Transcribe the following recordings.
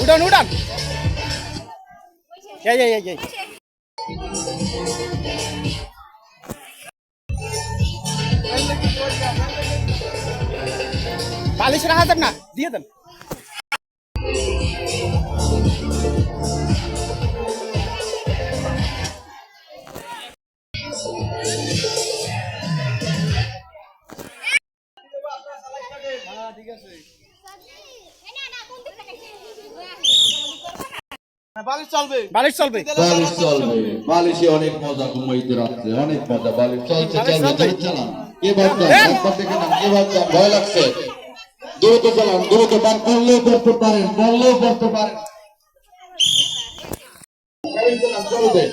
উড়ান উড়ান এই বালিশ রাখা যাবে না, দিয়ে দেন। ঠিক আছে, বালিশ চলবে, বালিশ চলবে, বালিশ চলবে। বালিশে অনেক মজা, ঘুমাইতে রাত্রে অনেক মজা। বালিশ চলছে, চলবে, চালান। কে ভাবতাম, একবার দেখে না, কে ভাবতাম, ভয় লাগছে। দ্রুত চালান, দ্রুত পার করলেও করতে পারেন, বললেও করতে পারেন। চলবে।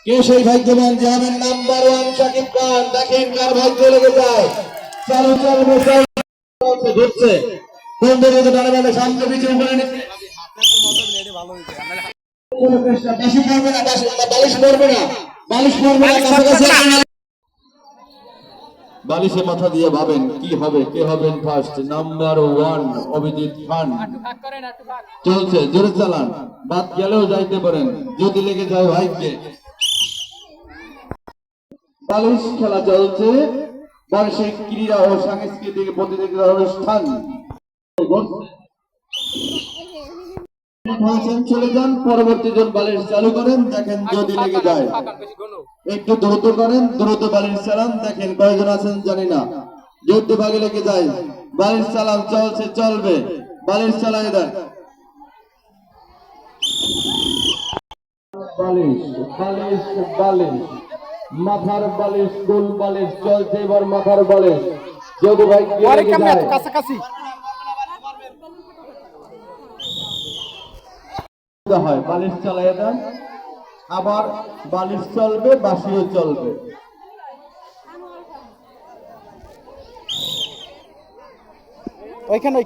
কে সেই ভাগ্যবান যে হবেন নাম্বার 1 শাকিব খান? দেখেন কার ভাগ্য লেগে যায়। চালু চলবে, চলছে, ঘুরছে। কোন দিকে ডানে বামে, সামনে পিছনে উপরে নিচে। বালিশে মাথা দিয়ে ভাবেন কি হবে, কে হবেন ফার্স্ট। নাম্বার 1 অভিজিৎ খান। চলছে, জোরে চালান, বাদ গেলেও যাইতে পারেন যদি লেগে যায় ভাইকে। বালিশ খেলা চলছে। বার্ষিক ক্রীড়া ও সাংস্কৃতিক প্রতিযোগিতার অনুষ্ঠান। চলে যান, পরবর্তী জন বালিশ চালু করেন, দেখেন যদি লেগে যায়। একটু দ্রুত করেন, দ্রুত বালিশ চালান, দেখেন কয়জন আছেন জানি না। যদি ভাগে লেগে যায়, বালিশ চালান, চলছে, চলবে, বালিশ চালাই দেন। বালিশ, বালিশ, বালিশ, মাথার বালিশ, গোল বালিশ চলছে, এবার মাথার বালিশ। যদি ভাই লেগে যায়, কাছাকাছি হয় বালিশ চালাই দেন। আবার বালিশ চলবে, বাঁশিও চলবে। ওইখানে